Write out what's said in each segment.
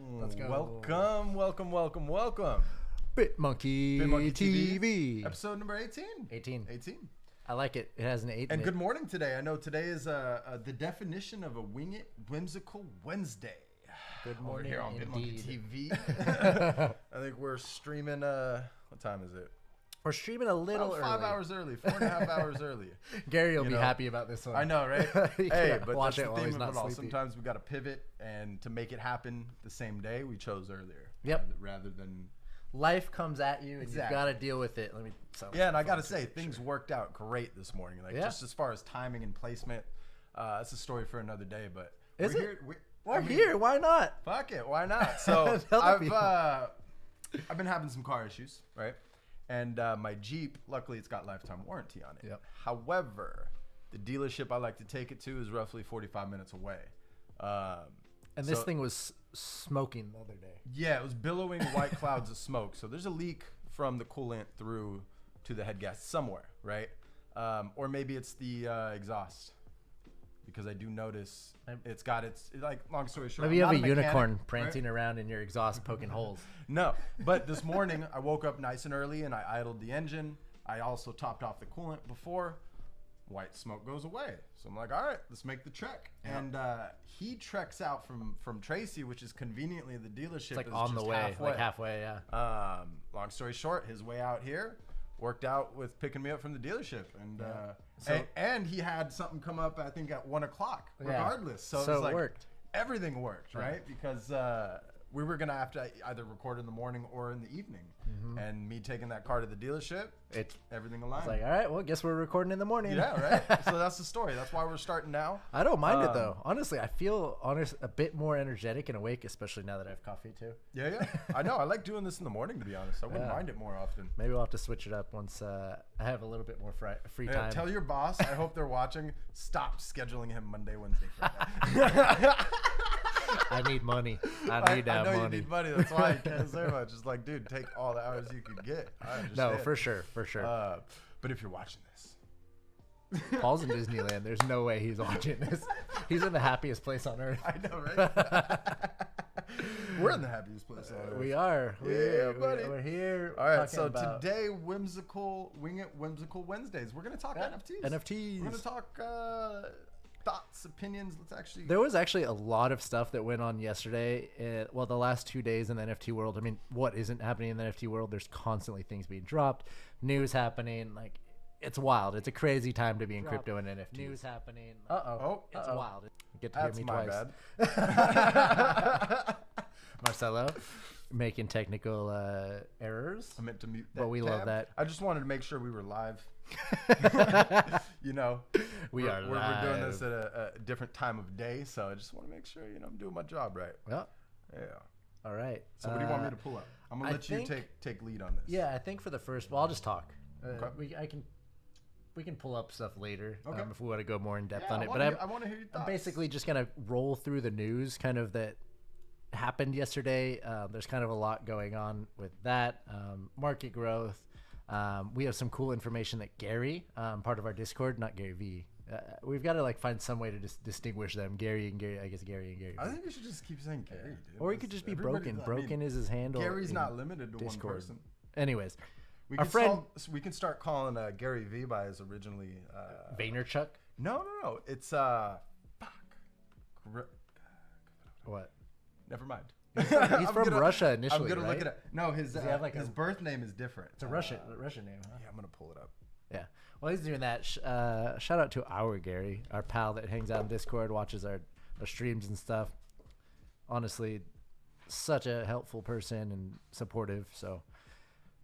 Let's go. Welcome. BitmonkeyTV. Episode number 18. 18. 18. I like it. It has an 8 in And it. good morning today. I know today is the definition of a Wing It Whimsical Wednesday. Good morning here on indeed. BitmonkeyTV. I think we're streaming, what time is it? We're streaming a little About 5 early. hours early, 4.5 hours early. Gary will be happy about this one. I know, right? Hey, but watch that's it the while theme he's of not it all. sleepy. Sometimes we got to pivot, and to make it happen the same day, we chose earlier. Yep. Rather than... Life comes at you, and Exactly. you've got to deal with it. Yeah, and I got to say, things worked out great this morning. Like, Yeah. just as far as timing and placement, that's a story for another day, but... Is we're it? Here, We're here. Why not? Fuck it, why not? So I've been having some car issues, right? And my Jeep, luckily, it's got lifetime warranty on it. Yep. However, the dealership I like to take it to is roughly 45 minutes away. And this thing was smoking the other day. Yeah, it was billowing white clouds of smoke. So there's a leak from the coolant through to the head gas somewhere, right? Or maybe it's the exhaust. Because I do notice it's got like, long story short. Maybe you have a I'm not mechanic, unicorn right? prancing around in your exhaust poking holes. No, but this morning I woke up nice and early and I idled the engine. I also topped off the coolant before. White smoke goes away. So I'm like, all right, let's make the trek. Yep. And he treks out from Tracy, which is conveniently the dealership. It's like is on just the way, like halfway, yeah. Long story short, his way out here worked out with picking me up from the dealership. And and he had something come up, I think, at 1 o'clock, regardless. Yeah. So it was like, worked. Everything worked, right? Because we were going to have to either record in the morning or in the evening. Mm-hmm. And me taking that car to the dealership, everything aligned. It's like, all right, well, guess we're recording in the morning. Yeah, right? So that's the story. That's why we're starting now. I don't mind it, though. Honestly, I feel a bit more energetic and awake, especially now that I have coffee, too. Yeah. I know. I like doing this in the morning, to be honest. I wouldn't mind it more often. Maybe we'll have to switch it up once I have a little bit more free time. Tell your boss, I hope they're watching, stop scheduling him Monday, Wednesday, Friday. I need money. I need that money. I know you need money. That's why you can't say much. It's like, dude, take all the hours you could get. I understand. No, for sure. But if you're watching this, Paul's in Disneyland. There's no way he's watching this. He's in the happiest place on earth. I know, right? We're in the happiest place on earth. We are. Buddy. We're here. All right, so today, Wing It Whimsical Wednesdays. We're going to talk NFTs. NFTs. We're going to talk thoughts, opinions. There was actually a lot of stuff that went on yesterday. The last 2 days in the NFT world. I mean, what isn't happening in the NFT world? There's constantly things being dropped, news happening. Like, it's wild. It's a crazy time to be in crypto and NFTs. News happening. It's wild. You get to hear me twice. Bad. Marcelo making technical errors. I meant to mute that. But we love that. I just wanted to make sure we were live. We're live. We're doing this at a different time of day, so I just want to make sure I'm doing my job right. Yeah. All right. So what do you want me to pull up? I'm gonna let you take lead on this. Yeah, I think for the first. Well, I'll just talk. Okay. We can pull up stuff later if we want to go more in depth Yeah, on it. I want to hear your thoughts. I'm basically just gonna roll through the news, kind of that happened yesterday. There's kind of a lot going on with that. Market growth. We have some cool information that Gary, part of our Discord, not Gary V. We've got to find some way to distinguish them. Gary and Gary. I guess Gary and Gary. I think we should just keep saying Gary, dude. Or he could just be Broken. Broken is his handle. Gary's not limited to Discord. one person. Anyways, we can start calling Gary V by his originally Vaynerchuk. No. It's What? Never mind. He's from Russia initially. I'm gonna right? look it up. No, his his birth name is different. It's a Russian name. Huh? Yeah, I'm gonna pull it up. Yeah. Well, he's doing that. Shout out to our Gary, our pal that hangs out in Discord, watches our streams and stuff. Honestly, such a helpful person and supportive. So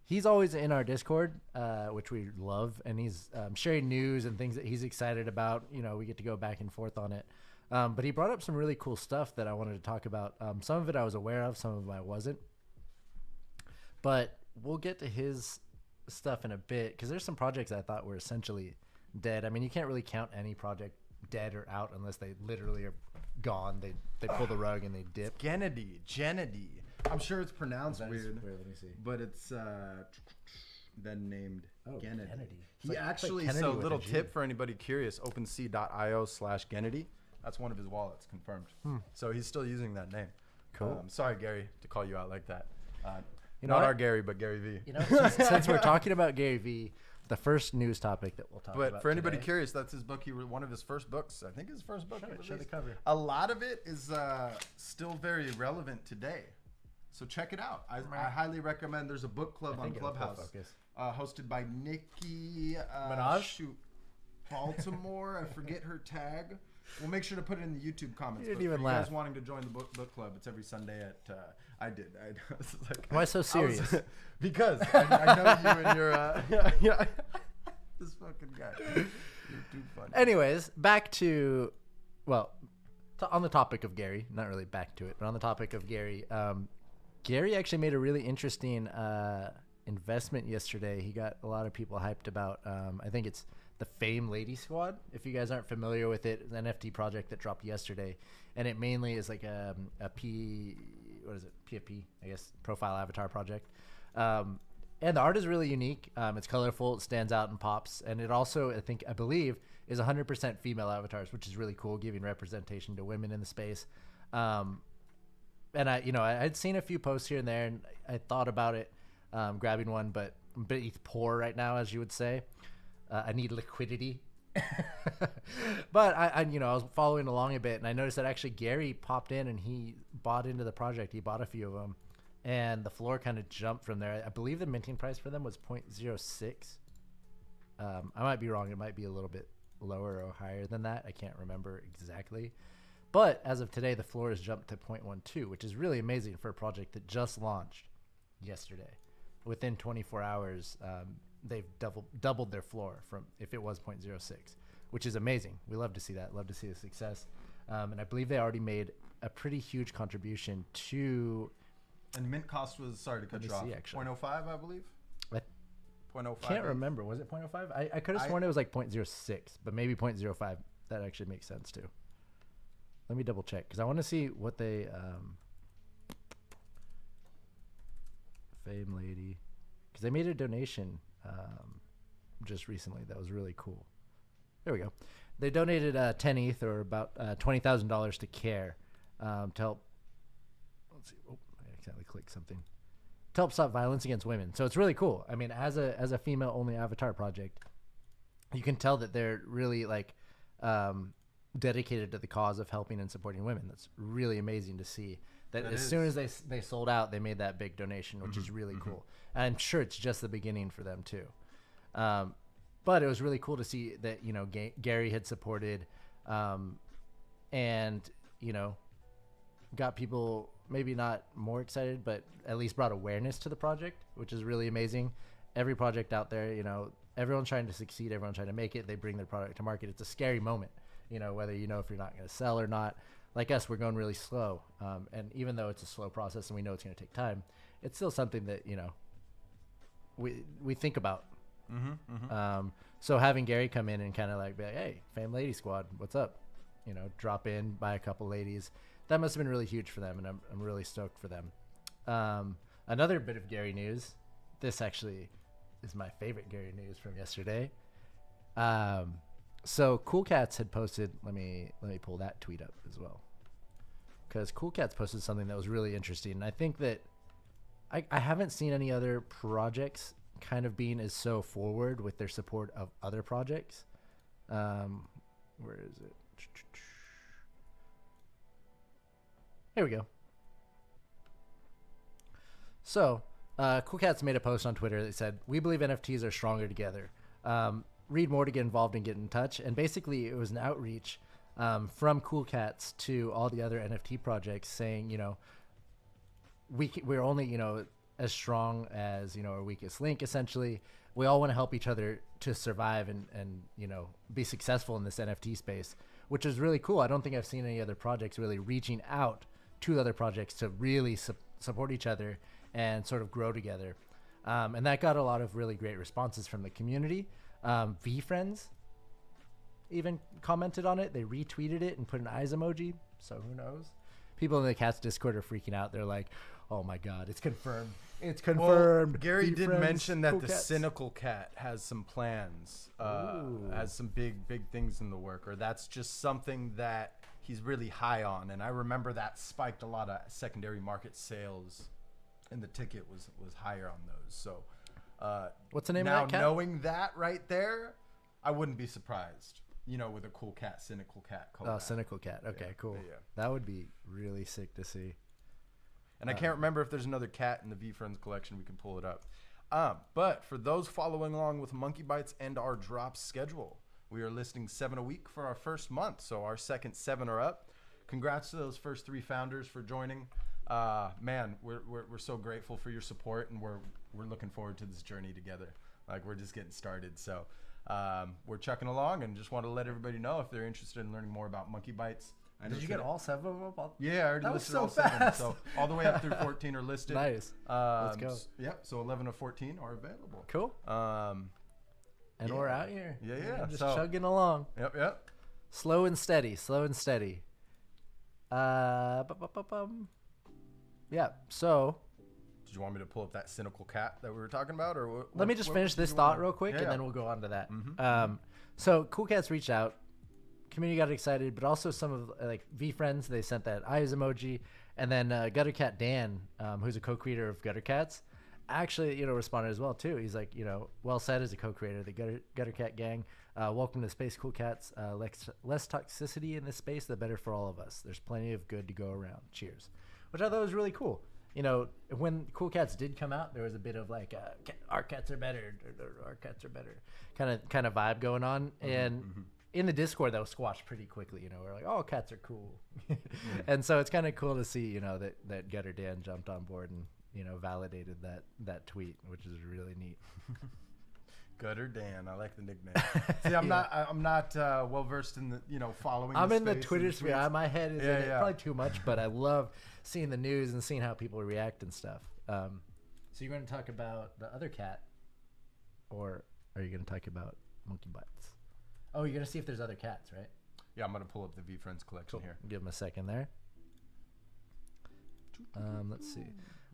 he's always in our Discord, which we love, and he's sharing news and things that he's excited about. We get to go back and forth on it. But he brought up some really cool stuff that I wanted to talk about. Some of it I was aware of, some of it I wasn't. But we'll get to his stuff in a bit, because there's some projects I thought were essentially dead. I mean, you can't really count any project dead or out unless they literally are gone. They pull the rug and they dip. Genedy. I'm sure it's pronounced weird. Let me see. But it's then named Genedy. He like, actually, like so little tip for anybody curious, OpenSea.io/Genedy. That's one of his wallets, confirmed. So he's still using that name. Cool. Sorry, Gary, to call you out like that. You know Not what? our Gary, but Gary V. You know, since we're talking about Gary V, the first news topic that we'll talk about. But for anybody today, curious, that's his book. One of his first books. I think his first book. show the cover. A lot of it is still very relevant today. So check it out. I highly recommend. There's a book club on Clubhouse hosted by Nikki Minaj? Baltimore. I forget her tag. We'll make sure to put it in the YouTube comments. You didn't But even for laugh. You guys wanting to join the book club, it's every Sunday at. I did. I was like, Why so serious? Because I know you and your this fucking guy. You're too funny. Anyways, back to, well, on the topic of Gary, not really back to it, but on the topic of Gary, Gary actually made a really interesting investment yesterday. He got a lot of people hyped about, I think it's the Fame Lady Squad. If you guys aren't familiar with it, an NFT project that dropped yesterday, and it mainly is like a PFP, I guess, profile avatar project. And the art is really unique. It's colorful, it stands out and pops, and it also, I believe, is 100% female avatars, which is really cool, giving representation to women in the space. And I'd seen a few posts here and there, and I thought about it, grabbing one, but I'm a bit poor right now, as you would say. I need liquidity. But I was following along a bit, and I noticed that actually Gary popped in and he bought into the project. He bought a few of them, and the floor kind of jumped from there. I believe the minting price for them was 0.06. I might be wrong. It might be a little bit lower or higher than that. I can't remember exactly. But as of today, the floor has jumped to 0.12, which is really amazing for a project that just launched yesterday. Within 24 hours, they've doubled their floor from if it was 0.06, which is amazing. We love to see that. Love to see the success. And I believe they already made a pretty huge contribution to. And mint cost was, sorry to cut you off, 0.05, I believe. 0.05. Can't remember. Was it 0.05? I could have sworn it was like 0.06, but maybe 0.05. That actually makes sense too. Let me double check because I want to see what they. Fame Lady, because they made a donation just recently that was really cool. There we go. They donated 10 ETH or about $20,000 to CARE to help. Let's see. Oh, I accidentally clicked something. To help stop violence against women. So it's really cool. I mean, as a female only avatar project, you can tell that they're really like dedicated to the cause of helping and supporting women. That's really amazing to see. That as soon as they sold out, they made that big donation, which is really cool. And I'm sure it's just the beginning for them too. But it was really cool to see that, Gary had supported and, got people maybe not more excited, but at least brought awareness to the project, which is really amazing. Every project out there, everyone's trying to succeed. Everyone's trying to make it. They bring their product to market. It's a scary moment, whether if you're not going to sell or not. Like us, we're going really slow. And even though it's a slow process and we know it's going to take time, it's still something that, we think about. So having Gary come in and kind of be like, hey, Fame Lady Squad, what's up? Drop in, buy a couple ladies. That must have been really huge for them, and I'm really stoked for them. Another bit of Gary news. This actually is my favorite Gary news from yesterday. So Cool Cats had posted. Let me pull that tweet up as well, because Cool Cats posted something that was really interesting. And I think that I haven't seen any other projects kind of being as so forward with their support of other projects. Where is it? Here we go. So, Cool Cats made a post on Twitter that said, "We believe NFTs are stronger together. Read more to get involved and get in touch." And basically, it was an outreach from Cool Cats to all the other NFT projects saying, we're only, as strong as, our weakest link, essentially. We all want to help each other to survive and be successful in this NFT space, which is really cool. I don't think I've seen any other projects really reaching out to other projects to really support each other and sort of grow together. And that got a lot of really great responses from the community. VeeFriends even commented on it. They retweeted it and put an eyes emoji. So who knows? People in the Cats Discord are freaking out. They're like, oh my God, it's confirmed. It's confirmed. Well, Gary did mention that Cool the Cats. Cynical Cat has some plans, has some big things in the work, or that's just something that he's really high on, and I remember that spiked a lot of secondary market sales, and the ticket was higher on those. So What's the name now of that cat? knowing that right there, I wouldn't be surprised. With a cool cat, cynical cat. Oh, cynical cat. Okay, Yeah, cool. yeah. That would be really sick to see. And I can't remember if there's another cat in the VeeFriends collection. We can pull it up. But for those following along with MonkeyBytes and our drop schedule, we are listing 7 a week for our first month. So our second 7 are up. Congrats to those first 3 founders for joining. Man, we're so grateful for your support, and we're looking forward to this journey together. Like, we're just getting started. So we're chucking along, and just want to let everybody know if they're interested in learning more about MonkeyBytes. Did you get all 7 of them? Yeah, I already That was listed so all 7. fast. So all the way up through 14 are listed. Nice. Let's go. Yep. So 11 of 14 are available. Cool. And we're out here. Yeah. Just chugging along. Yep. Slow and steady. Yeah. So Did you want me to pull up that cynical cat that we were talking about, or let me just finish this thought real quick, and then we'll go on to that. So Cool Cats reached out. Community got excited, but also some of like VeeFriends, they sent that eyes emoji, and then Gutter Cat Dan, who's a co-creator of Gutter Cats, actually responded as well too. He's like, well said as a co-creator, the Gutter Cat gang. Welcome to Space Cool Cats. Less toxicity in this space, the better for all of us. There's plenty of good to go around. Cheers. Which I thought was really cool. When Cool Cats did come out, there was a bit of like, our cats are better, our cats are better, kind of vibe going on, and. In the Discord, that was squashed pretty quickly. We're like, oh, cats are cool. And so it's kind of cool to see, that Gutter Dan jumped on board and, validated that tweet, which is really neat. Gutter Dan, I like the nickname. See, I'm not well versed in the following. I'm in the space Twitter and sphere. tweets. My head is in it, probably too much, but I love seeing the news and seeing how people react and stuff. So you're going to talk about the other cat, or are you going to talk about MonkeyBytes? Oh, you're going to see if there's other cats, right? Yeah, I'm going to pull up the VeeFriends collection here. Give him a second there. Let's see.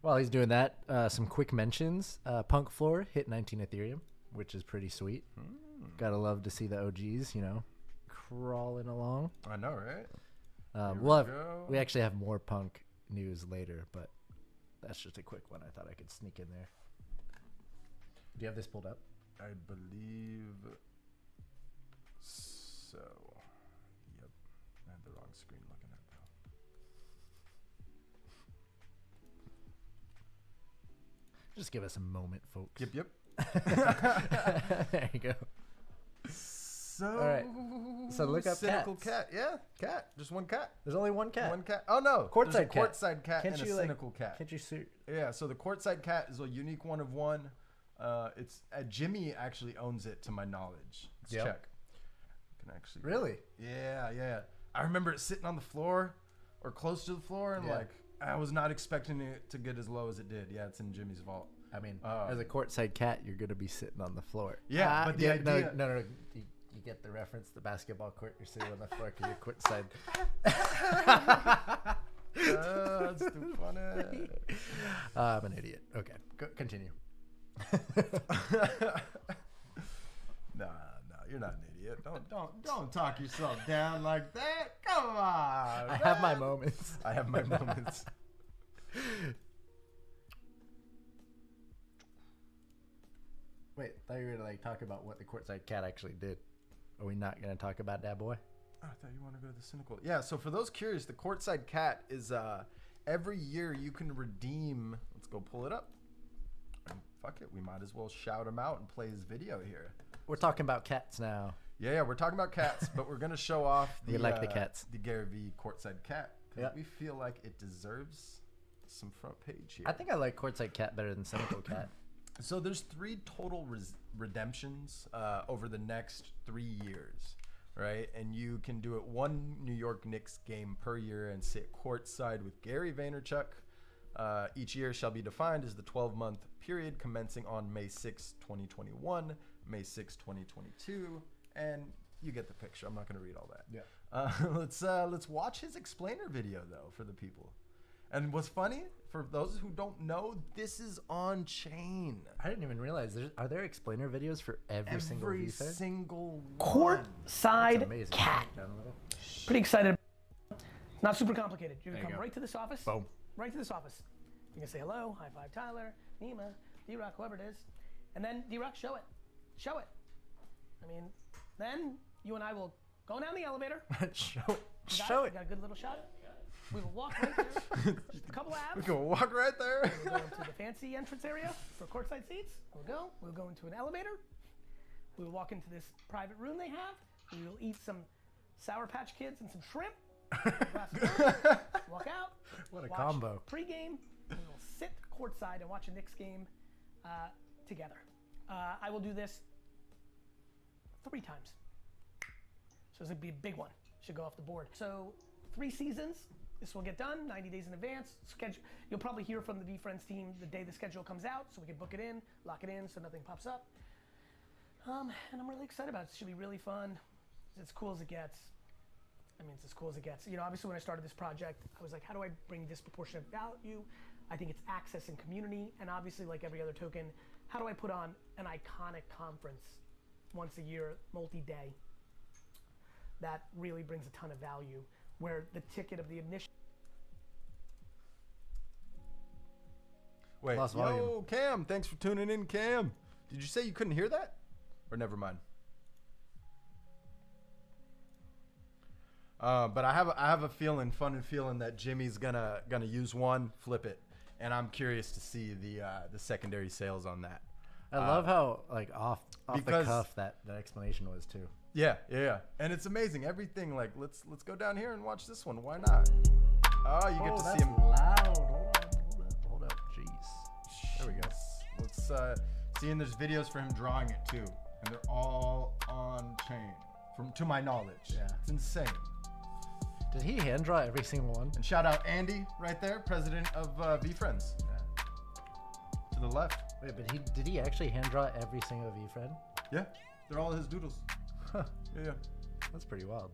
While he's doing that, some quick mentions. Punk Floor hit 19 Ethereum, which is pretty sweet. Gotta love to see the OGs, crawling along. I know, right? We actually have more punk news later, but that's just a quick one. I thought I could sneak in there. Do you have this pulled up? I believe so. Yep. I had the wrong screen looking at though. Just give us a moment, folks. Yep. There you go. So, all right. So look up cynical cats. cat. Yeah, cat. Just one cat. There's only one cat. One cat. Oh no, Courtside there's a cat. courtside cat Can't and you, a like, cynical cat. Can't you see? Yeah. So the courtside cat is a unique one of one. It's Jimmy actually owns it to my knowledge. Let's check. Can actually Really? Yeah. I remember it sitting on the floor or close to the floor, and like I was not expecting it to get as low as it did. Yeah, it's in Jimmy's vault. I mean, as a courtside cat, you're gonna be sitting on the floor. Yeah, but the idea. No. You get the reference. The basketball court. You're sitting on the floor because you're courtside. That's too funny. I'm an idiot. Okay, continue. No, you're not an idiot. Don't talk yourself down like that. Come on. I have my moments. I have my moments. Wait, I thought you were gonna talk about what the courtside cat actually did. Are we not gonna talk about that boy? Oh, I thought you wanted to go to the cynical. Yeah. So for those curious, the courtside cat is every year you can redeem. Let's go pull it up. And fuck it, we might as well shout him out and play his video here. We're talking about cats now. Yeah, we're talking about cats, but we're gonna show off We like the cats. the Gary V courtside cat, because we feel like it deserves some front page here. I think I like courtside cat better than cynical cat. So there's 3 total redemptions over the next 3 years, right? And you can do it 1 New York Knicks game per year and sit courtside with Gary Vaynerchuk. Each year shall be defined as the 12-month period commencing on May 6, 2021, May 6, 2022, and you get the picture. I'm not going to read all that. Yeah. Let's watch his explainer video though for the people. And what's funny, for those who don't know, this is on chain. I didn't even realize. Are there explainer videos for every single VeeFriend? single Courtside cat. Down a little. Pretty excited Not super complicated. You're gonna There you come go. right to this office. Boom. Right to this office. You're gonna say hello, high five Tyler, Nima, D-Rock, whoever it is. And then D-Rock, show it. Show it. I mean, then you and I will go down the elevator. Show it. You got Show You it. got a good little shot? We will walk right there. Just a couple We abs. can walk right there. We'll go into the fancy entrance area for courtside seats. We'll go into an elevator. We will walk into this private room they have. We will eat some Sour Patch Kids and some shrimp. Walk out. What a watch combo. Pre-game. We will sit courtside and watch a Knicks game together. I will do this 3 times. So this would be a big one. Should go off the board. So 3 seasons. This will get done 90 days in advance. Schedule. You'll probably hear from the VeeFriends team the day the schedule comes out, so we can book it in, lock it in, so nothing pops up. And I'm really excited about it. It should be really fun. It's as cool as it gets. I mean, it's as cool as it gets. You know, obviously when I started this project, I was like, how do I bring disproportionate value? I think it's access and community, and obviously like every other token, how do I put on an iconic conference once a year, multi-day, that really brings a ton of value, where the ticket of the admission. Wait, Lost yo, volume. Cam, thanks for tuning in, Cam. Did you say you couldn't hear that? Or never mind. But I have a feeling, funny feeling that Jimmy's gonna use one, flip it, and I'm curious to see the secondary sales on that. I love how like off the because- cuff that explanation was too. Yeah, and it's amazing. Everything like let's go down here and watch this one. Why not? Oh, you get to see him. Loud. Hold up. Jeez. There we go. Let's see, and there's videos for him drawing it too, and they're all on chain, to my knowledge. Yeah. It's insane. Did he hand draw every single one? And shout out Andy right there, president of VeeFriends. Yeah. To the left. Wait, but did he actually hand draw every single VeeFriend? Yeah, they're all his doodles. Huh. Yeah. That's pretty wild.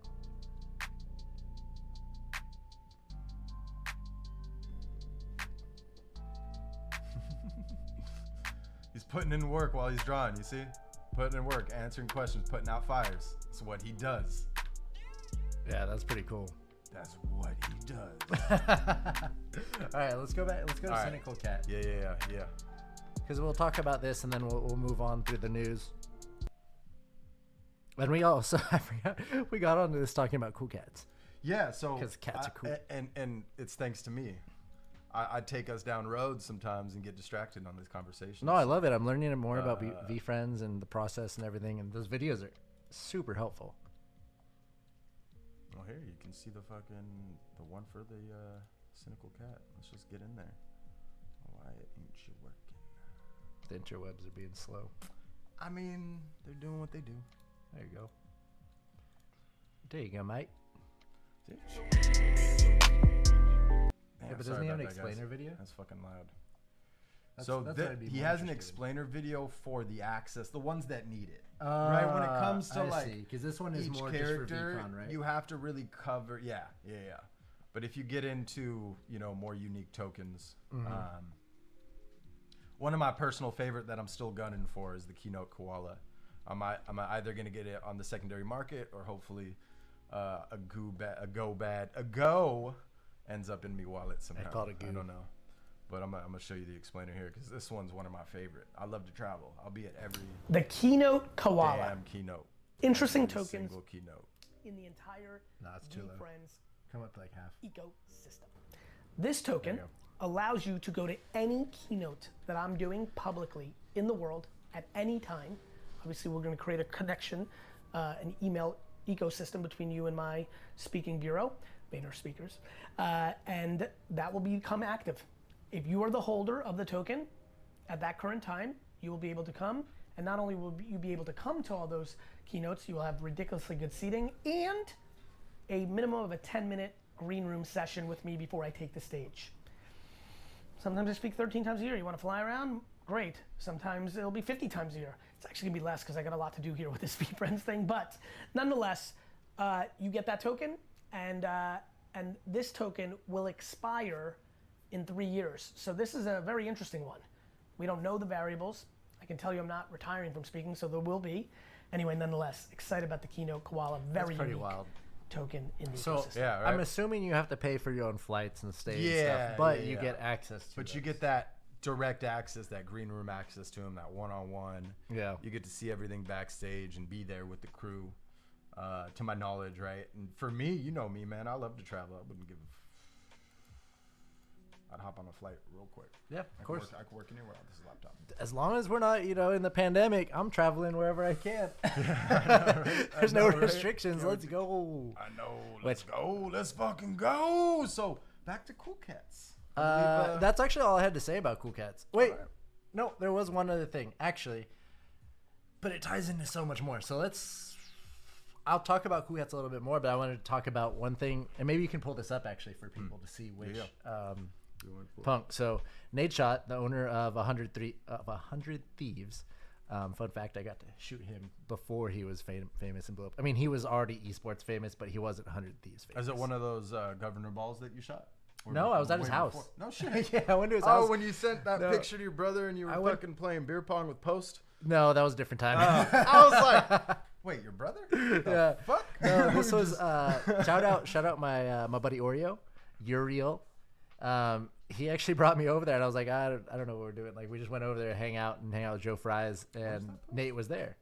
He's putting in work while he's drawing, you see? Putting in work, answering questions, putting out fires. That's what he does. Yeah, that's pretty cool. That's what he does. All right, let's go back. Let's go to All right. Cynical Cat. Yeah. Because we'll talk about this and then we'll move on through the news. And we also, I forgot, we got onto this talking about cool cats. Yeah, so 'Cause cats are cool. and it's thanks to me. I take us down roads sometimes and get distracted on these conversations. No, I love it. I'm learning more about VeeFriends and the process and everything. And those videos are super helpful. Well, here you can see the one for the Cynical Cat. Let's just get in there. Why ain't you working? The interwebs are being slow. I mean, they're doing what they do. There you go. There you go, mate. Yeah, but doesn't he have an explainer video? That's fucking loud. That's So what I'd be he more has an interested in. explainer video for the access, the ones that need it. Right when it comes to because this one is each more character, just for VeeCon, right? you have to really cover. Yeah. But if you get into more unique tokens, one of my personal favorite that I'm still gunning for is the Keynote Koala. I'm either gonna get it on the secondary market or hopefully a go ends up in me wallet somehow. I call it a goo. I don't know. But I'm gonna show you the explainer here because this one's one of my favorite. I love to travel. I'll be at every The Keynote Koala. damn keynote. Interesting Every tokens single keynote. in the entire No, it's too low. VeeFriends Come up to like half. ecosystem. This token There you allows you to go to any keynote that I'm doing publicly in the world at any time. Obviously, we're going to create a connection, an email ecosystem between you and my speaking bureau, Vayner Speakers, and that will become active. If you are the holder of the token at that current time, you will be able to come, and not only will you be able to come to all those keynotes, you will have ridiculously good seating and a minimum of a 10-minute green room session with me before I take the stage. Sometimes I speak 13 times a year. You want to fly around? Great. Sometimes it'll be 50 times a year. It's actually gonna be less because I got a lot to do here with this VeeFriends thing, but nonetheless, you get that token, and this token will expire in 3 years. So this is a very interesting one. We don't know the variables. I can tell you I'm not retiring from speaking, so there will be. Anyway, nonetheless, excited about the Keynote Koala. Very That's pretty unique. wild. token in the So ecosystem. Yeah, right. I'm assuming you have to pay for your own flights and stay and Yeah, stuff, but yeah, you yeah. get access to But you those. get that direct access, that green room access to him, that one-on-one. Yeah. You get to see everything backstage and be there with the crew, to my knowledge, right? And for me, you know me, man. I love to travel. I wouldn't give I'd hop on a flight real quick. Yeah, of course. I could work anywhere on this laptop. As long as we're not, in the pandemic, I'm traveling wherever I can. There's no restrictions. Let's go. I know. Let's go. Let's fucking go. So, back to Cool Cats. That's actually all I had to say about Cool Cats. Wait, Alright. no, there was one other thing, actually. But it ties into so much more. So I'll talk about Cool Cats a little bit more, but I wanted to talk about one thing, and maybe you can pull this up actually for people to see which punk. So Nate Shot, the owner of 100 Thieves. Fun fact, I got to shoot him before he was famous and blew up. I mean, he was already esports famous, but he wasn't 100 Thieves famous. Is it one of those governor balls that you shot? Or No, I was at his way house. before? No shit. Yeah, I went to his house. Oh, when you sent that No. picture to your brother and you were I went- fucking playing beer pong with Post? No, that was a different time. I was like, wait, your brother? Yeah. Fuck? No, this was shout out my my buddy Uriel. He actually brought me over there, and I was like, I don't know what we're doing. Like, we just went over there to hang out with Joe Fries, and Nate was there.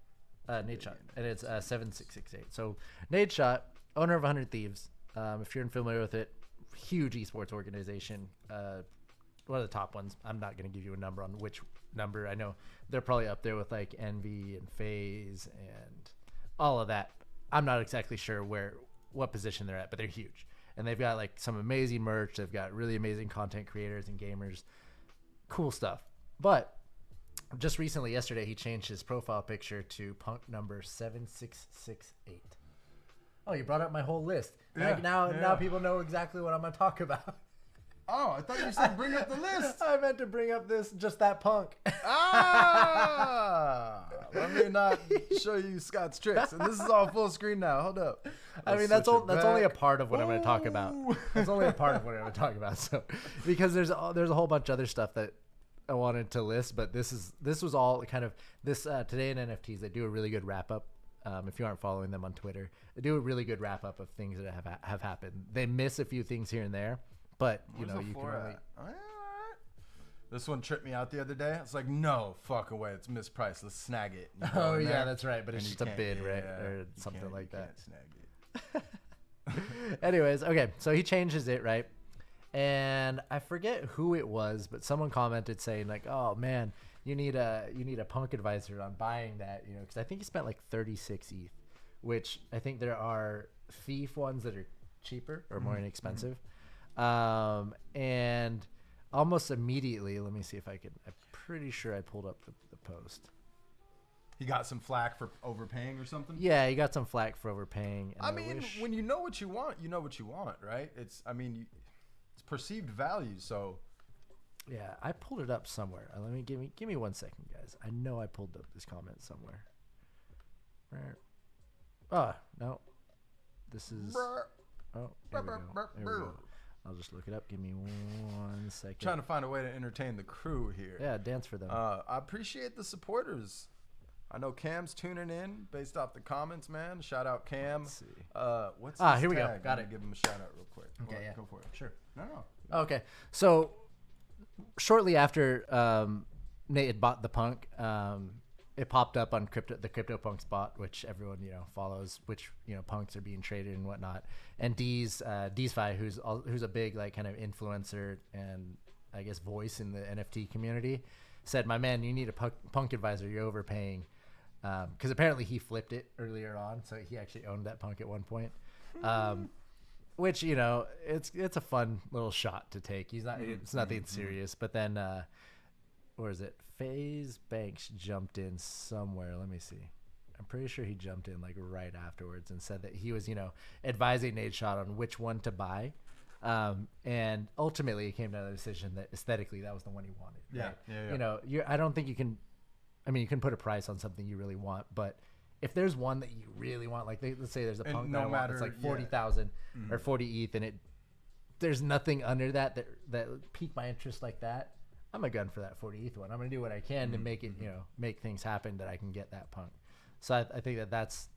Nate Shot, and it's 7668. So Nate Shot, owner of 100 Thieves. If you're familiar with it, huge esports organization. One of the top ones. I'm not going to give you a number on which number. I know they're probably up there with like Envy and FaZe and all of that. I'm not exactly sure what position they're at, but they're huge. And they've got like some amazing merch. They've got really amazing content creators and gamers. Cool stuff. But just recently, yesterday, he changed his profile picture to punk number 7668. Oh, you brought up my whole list. Like now people know exactly what I'm going to talk about. Oh, I thought you said bring up the list. I meant to bring up just that punk. Let me not show you Scott's tricks. And this is all full screen now. Hold up. I mean, that's only a part of what I'm going to talk about. Ooh. That's only a part of what I'm going to talk about. So, because there's a whole bunch of other stuff that I wanted to list, but this was all kind of this Today in NFTs. They do a really good wrap up. If you aren't following them on Twitter, they do a really good wrap up of things that have happened. They miss a few things here and there, but you can only. All right. This one tripped me out the other day. It's like, no, fuck away. It's mispriced. Let's snag it. You go Oh in yeah, there, that's right. But it's and just you a can't- bid, right, yeah, or you something can't- like you that. can't snag it. Anyways, okay, so he changes it, right? And I forget who it was, but someone commented saying like, "Oh man, you need a punk advisor on buying that," because I think he spent like 36 ETH, which I think there are thief ones that are cheaper or more inexpensive, and almost immediately, let me see if I can. I'm pretty sure I pulled up the post. He got some flack for overpaying or something. Yeah, he got some flack for overpaying. And I mean, when you know what you want, you know what you want, right? It's perceived value. So yeah, I pulled it up somewhere. Let me give me 1 second, guys. I know I pulled up this comment somewhere. Oh no, this is. Oh, here we go. There we go. I'll just look it up. Give me 1 second. trying to find a way to entertain the crew here. Yeah, dance for them. I appreciate the supporters. I know Cam's tuning in based off the comments, man. Shout out Cam. Let's see. What's Ah, his here we go. tag? Got I'm it. gonna give him a shout out real quick. Okay, yeah. Go for it. Sure. No. Okay, so shortly after Nate had bought the punk, it popped up on the CryptoPunks bot, which everyone follows, which punks are being traded and whatnot. And Deesfi, who's a big like kind of influencer and I guess voice in the NFT community, said, "My man, you need a punk advisor. You're overpaying." Because apparently he flipped it earlier on, so he actually owned that punk at one point. Which it's a fun little shot to take. It's nothing serious. But then, where is it? FaZe Banks jumped in somewhere. Let me see. I'm pretty sure he jumped in like right afterwards and said that he was advising Nate Shot on which one to buy. And ultimately, he came to the decision that aesthetically that was the one he wanted. Yeah. Yeah. I don't think you can. I mean, you can put a price on something you really want, but if there's one that you really want, like let's say there's a punk that I want that's like 40,000 or 40 ETH, and there's nothing under that piqued my interest like that, I'm a gun for that 40 ETH one. I'm gonna do what I can to make it, make things happen that I can get that punk. So I think that's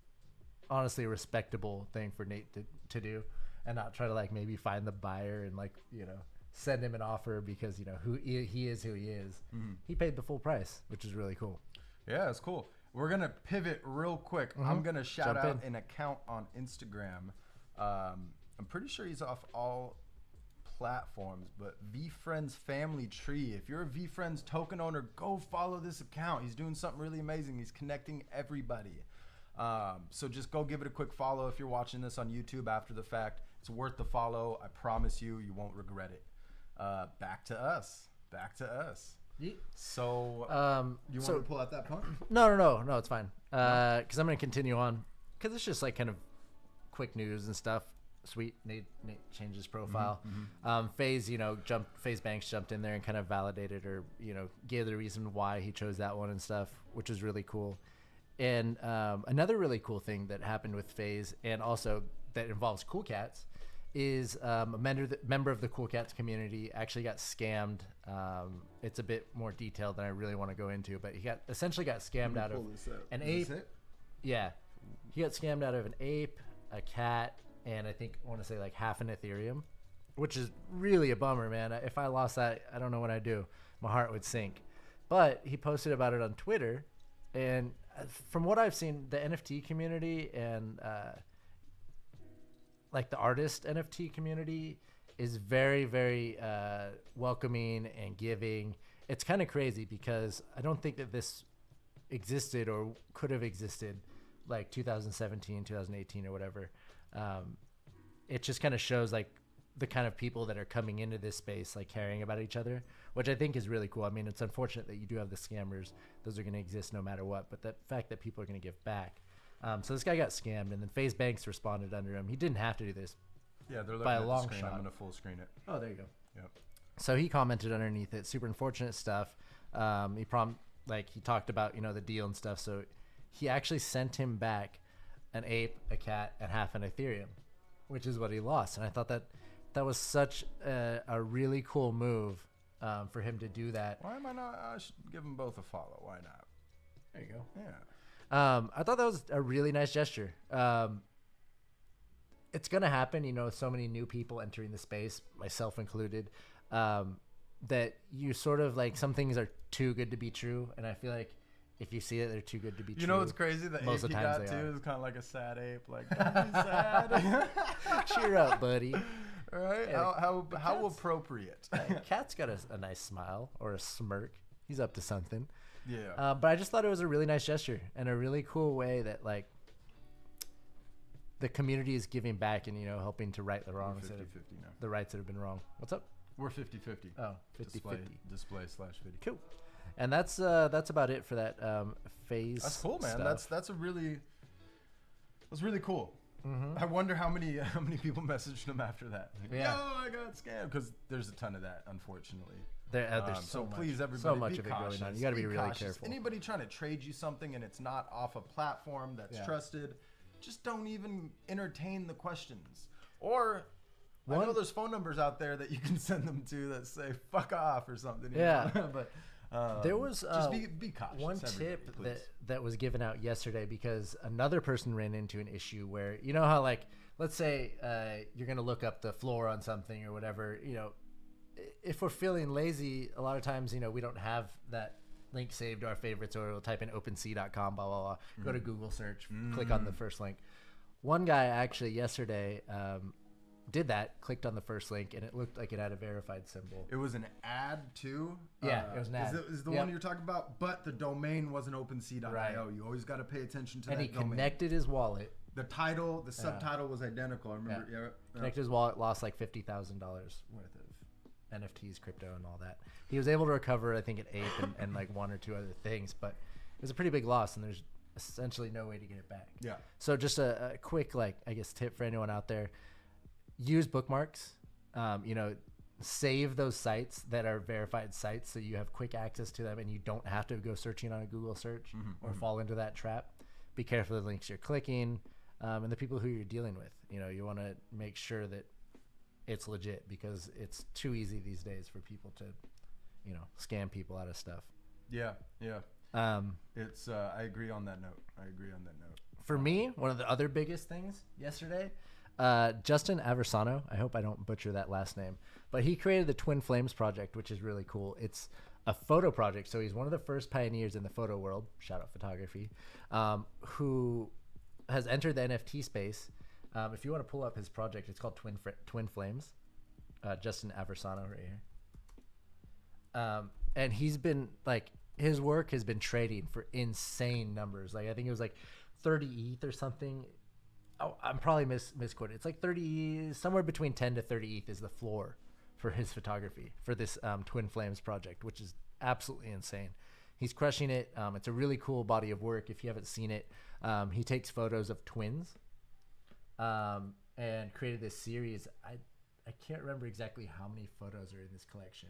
honestly a respectable thing for Nate to do, and not try to like maybe find the buyer and like, you know, send him an offer because, you know, he is who he is. Mm-hmm. He paid the full price, which is really cool. Yeah, it's cool. We're going to pivot real quick. I'm going to shout Jump out in. an account on Instagram. I'm pretty sure he's off all platforms, but VeeFriends Family Tree. If you're a VeeFriends token owner, go follow this account. He's doing something really amazing. He's connecting everybody. So just go give it a quick follow if you're watching this on YouTube after the fact. It's worth the follow. I promise you, you won't regret it. Back to us. So, you want to pull out that punt? No, it's fine. Because I'm going to continue on. Because it's just like kind of quick news and stuff. Sweet. Nate changed his profile. FaZe, you know, FaZe Banks jumped in there and kind of validated or, you know, gave the reason why he chose that one and stuff, which was really cool. And another really cool thing that happened with FaZe, and also that involves Cool Cats, is a member of the Cool Cats community actually got scammed. It's a bit more detailed than I really want to go into, but he essentially got scammed out of an ape. Yeah, he got scammed out of an ape, a cat, and I want to say like half an Ethereum, which is really a bummer, man. If I lost that, I don't know what I'd do. My heart would sink. But he posted about it on Twitter, and from what I've seen, the NFT community and like the artist NFT community is very, very welcoming and giving. It's kind of crazy because I don't think that this existed or could have existed like 2017, 2018 or whatever. It just kind of shows like the kind of people that are coming into this space, like caring about each other, which I think is really cool. I mean, it's unfortunate that you do have the scammers. Those are going to exist no matter what, but the fact that people are going to give back. So this guy got scammed, and then FaZe Banks responded under him. He didn't have to do this. Yeah, they're looking by a at long the screen. shot. I'm going to full screen it. Oh, there you go. Yep. So he commented underneath it, super unfortunate stuff. He talked about, you know, the deal and stuff. So he actually sent him back an ape, a cat, and half an Ethereum, which is what he lost. And I thought that was such a really cool move for him to do that. Why am I not? I should give them both a follow. Why not? There you go. Yeah. I thought that was a really nice gesture. It's going to happen, you know, so many new people entering the space, myself included, that you sort of like some things are too good to be true. And I feel like if you see it, they're too good to be true. You know what's crazy? The Most ape of he the times got they too are. is kind of like a sad ape. Like, don't be sad. Cheer up, buddy. Right? Yeah, how cat's- appropriate. Cat's got a nice smile or a smirk. He's up to something. Yeah. But I just thought it was a really nice gesture and a really cool way that like the community is giving back and, you know, helping to right the wrong We're instead 50-50 of now. the rights that have been wrong. What's up? We're 50-50. Oh, 50-50. Display/video. Cool. And that's about it for that phase. That's cool, man. Stuff. That's really cool. I wonder how many people messaged him after that. Like, Yeah. Yo, I got scammed, because there's a ton of that, unfortunately. There's So much, please, everybody, so much be of it cautious. going on. You got to be really cautious. careful. Anybody trying to trade you something and it's not off a platform that's trusted, just don't even entertain the questions. Or I know there's phone numbers out there that you can send them to that say "fuck off" or something. you Yeah. know? But There was just be cautious. one everybody, tip please. that was given out yesterday because another person ran into an issue where, you know how like, let's say you're going to look up the floor on something or whatever, you know, if we're feeling lazy, a lot of times, you know, we don't have that link saved to our favorites, or we'll type in OpenSea.com, blah, blah, blah, go to Google search, click on the first link. One guy actually yesterday did that, clicked on the first link, and it looked like it had a verified symbol. It was an ad too. Yeah, it was an ad. Is the Yep. one you're talking about? But the domain wasn't OpenSea.io. Right. You always got to pay attention to And that he domain. connected his wallet. The title, the subtitle was identical. I remember. Yeah. Connected his wallet, lost like $50,000 worth of NFTs, crypto, and all that. He was able to recover, I think, an ape and like one or two other things, but it was a pretty big loss, and there's essentially no way to get it back. Yeah. So just a quick, like, I guess, tip for anyone out there: use bookmarks. You know, save those sites that are verified sites, so you have quick access to them, and you don't have to go searching on a Google search or fall into that trap. Be careful of the links you're clicking, and the people who you're dealing with. You know, you want to make sure that it's legit, because it's too easy these days for people to, you know, scam people out of stuff. Yeah. Um, It's. I agree on that note. for me, one of the other biggest things yesterday, Justin Aversano, I hope I don't butcher that last name, but he created the Twin Flames project, which is really cool. It's a photo project. So he's one of the first pioneers in the photo world, shout out photography, who has entered the NFT space. If you want to pull up his project, it's called Twin Flames. Justin Aversano right here. And he's been like, his work has been trading for insane numbers. Like I think it was like 30 ETH or something. Oh, I'm probably misquoted. It's like 30, somewhere between 10 to 30 ETH is the floor for his photography for this Twin Flames project, which is absolutely insane. He's crushing it. It's a really cool body of work. If you haven't seen it, he takes photos of twins and created this series. I can't remember exactly how many photos are in this collection.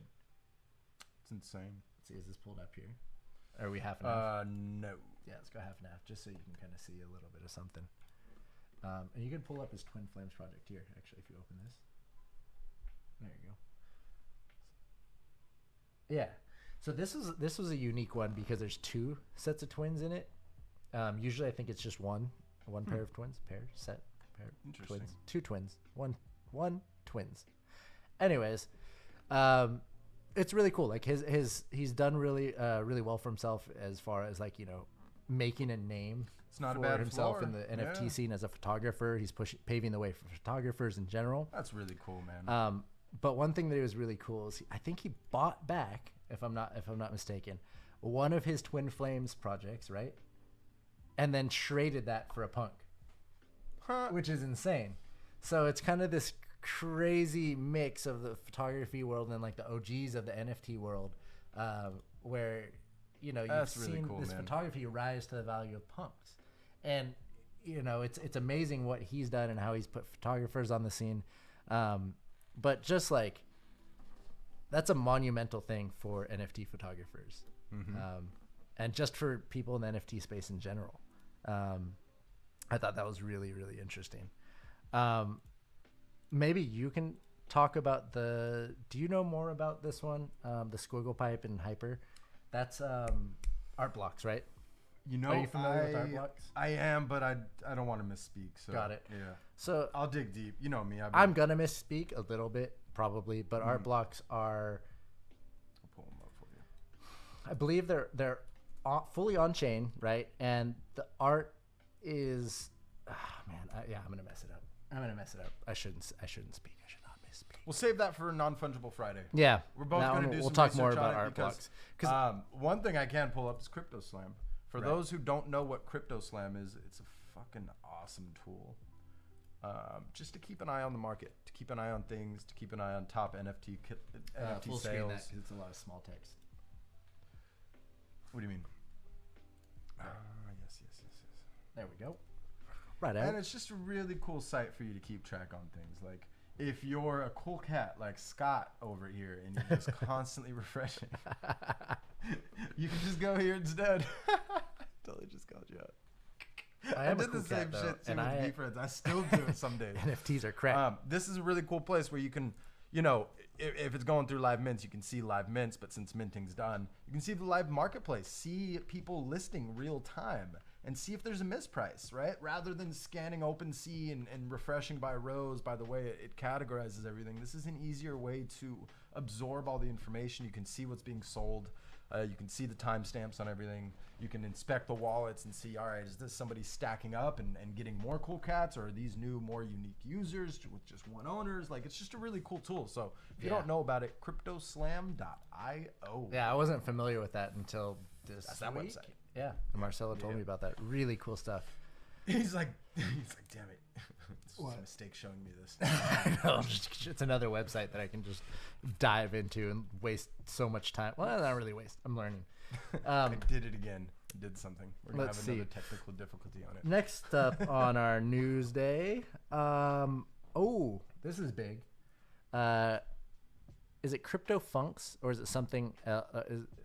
It's insane. Let's see, is this pulled up here? Are we half and half? No. Yeah, let's go half and half, just so you can kind of see a little bit of something. And you can pull up his Twin Flames project here, actually, if you open this. There you go. Yeah. So this was a unique one because there's two sets of twins in it. Usually I think it's just one pair of twins. Pair, twins. Two twins. One twins. Anyways, it's really cool. Like he's done really well for himself as far as like, you know, making a name It's not for a bad himself floor. in the NFT scene as a photographer. He's paving the way for photographers in general. That's really cool, man. But one thing that was really cool is I think he bought back, if I'm not mistaken, one of his Twin Flames projects, right? And then traded that for a punk, which is insane. So it's kind of this crazy mix of the photography world and like the OGs of the NFT world, where you know you've seen cool, this man. photography rise to the value of punks, and you know it's amazing what he's done and how he's put photographers on the scene. But just like that's a monumental thing for NFT photographers, and just for people in the NFT space in general. I thought that was really, really interesting. Maybe you can talk about do you know more about this one? The Squiggle Pipe and Hyper. That's art blocks, right? You know, Are you familiar with art blocks? I am, but I don't want to misspeak. So Got it. Yeah. So I'll dig deep. You know me. I'm gonna misspeak a little bit, probably, but art blocks are, I'll pull them up for you. I believe they're fully on chain, right? And the art is, I'm gonna mess it up. I shouldn't speak. I should not misspeak. We'll save that for non-fungible Friday. Yeah, We're both that going to one, do we'll some talk more research on about it art because, blocks. one thing I can pull up is CryptoSlam. For Right. those who don't know what CryptoSlam is, it's a fucking awesome tool. Just to keep an eye on the market, to keep an eye on things, to keep an eye on top NFT Full screen sales. that 'cause it's a lot of small text. What do you mean? Right. Yes. There we go. Right. And it's just a really cool site for you to keep track on things. Like if you're a cool cat like Scott over here and you're just constantly refreshing, you can just go here instead. Totally just called you out. I did the same shit too with VeeFriends. I still do it some days. NFTs are crap. This is a really cool place where you can, you know, if it's going through live mints, you can see live mints. But since minting's done, you can see the live marketplace, see people listing real time, and see if there's a misprice, right? Rather than scanning OpenSea and refreshing by rows, by the way it categorizes everything. This is an easier way to absorb all the information. You can see what's being sold. You can see the timestamps on everything. You can inspect the wallets and see, all right, is this somebody stacking up and getting more cool cats, or are these new, more unique users with just one owners? Like, it's just a really cool tool. So if you don't know about it, cryptoslam.io. Yeah, I wasn't familiar with that until this That's that week. website. Yeah, Marcelo told me about that. Really cool stuff. He's like, damn it. It's just a mistake showing me this. I know, it's another website that I can just dive into and waste so much time. Well, not really waste. I'm learning. I did it again. I did something. We're going to Let's have another see. technical difficulty on it. Next up on our news day. This is big. Is it CryptoFunks or is it something? I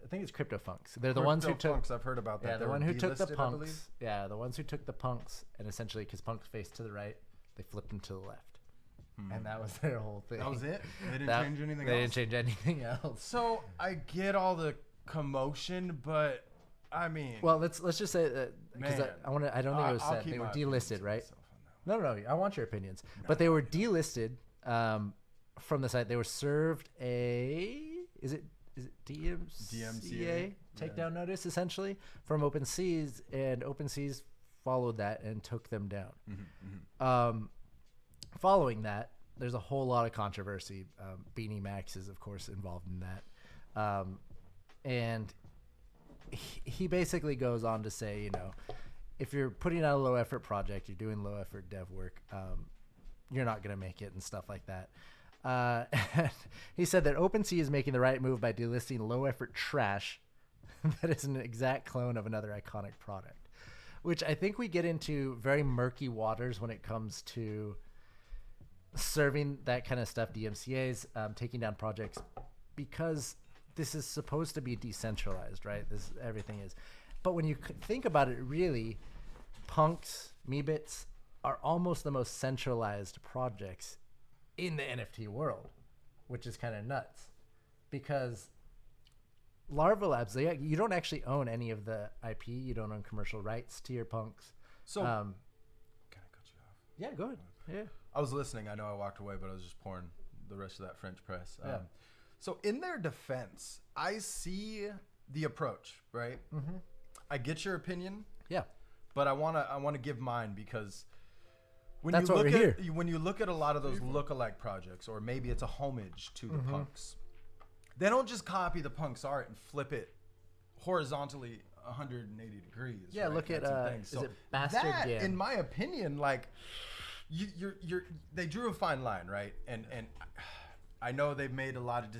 think it's CryptoFunks. They're the ones who took. Punks, I've heard about that. Yeah, They the were one who took the delisted, I believe. punks. Yeah, the ones who took the punks, and essentially, because punks faced to the right, they flipped them to the left, and that was their whole thing. That was it? They didn't change anything They else? didn't change anything else. So I get all the commotion, but I mean, Well, let's just say that because Man. I don't think it was I'll said keep they were my opinions delisted, to right? myself on that one. No, I want your opinions. But they were delisted from the site. They were served is it DMCA takedown notice essentially from OpenSeas, and OpenSeas followed that and took them down. Following that, there's a whole lot of controversy. Beanie Max is of course involved in that, and he basically goes on to say, you know, if you're putting out a low effort project, you're doing low effort dev work, you're not going to make it and stuff like that. He said that OpenSea is making the right move by delisting low effort trash that is an exact clone of another iconic product, which I think we get into very murky waters when it comes to serving that kind of stuff, DMCAs, taking down projects, because this is supposed to be decentralized, right? Everything is. But when you think about it, really, punks, MeBits are almost the most centralized projects in the NFT world, which is kind of nuts, because Larva Labs, you don't actually own any of the IP. You don't own commercial rights to your punks. So, can I cut you off? Yeah, go ahead. Yeah. I was listening. I know I walked away, but I was just pouring the rest of that French press. Yeah. So in their defense, I see the approach, right? Mm-hmm. I get your opinion. Yeah. But I wanna give mine, because when That's you why look we're at here. when you look at a lot of those lookalike projects, or maybe it's a homage to the punks, they don't just copy the punks art and flip it horizontally 180 degrees. Yeah, right? look at That's the thing. is it Bastard that, Gam? in my opinion, like they drew a fine line, right? And I know they've made a lot of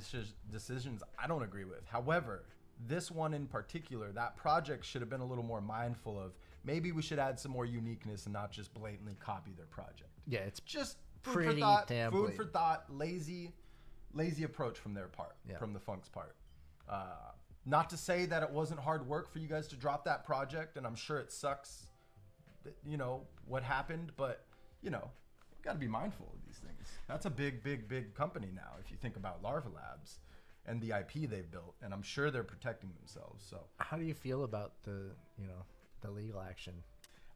decisions I don't agree with. However, this one in particular, that project should have been a little more mindful of, maybe we should add some more uniqueness and not just blatantly copy their project. Yeah, it's Just pretty damn food blatant. for thought, lazy approach from their part, Yeah. from the Funk's part. Not to say that it wasn't hard work for you guys to drop that project, and I'm sure it sucks, you know, what happened, but, you know, you got to be mindful of these things. That's a big company now, if you think about Larva Labs and the IP they've built, and I'm sure they're protecting themselves. So How do you feel about the legal action?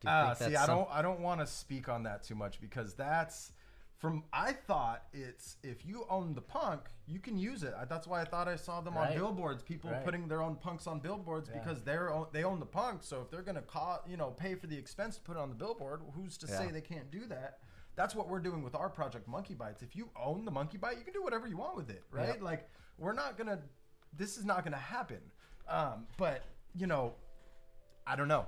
Do you think see, that's I don't want to speak on that too much, because that's I thought it's, if you own the punk, you can use it. That's why I thought I saw them on Right. billboards, people Right. putting their own punks on billboards, because they own the punk. So if they're gonna pay for the expense to put it on the billboard, who's to say they can't do that? That's what we're doing with our project, MonkeyBytes. If you own the MonkeyByte, you can do whatever you want with it, right? Yep. Like, this is not gonna happen. But you know, I don't know.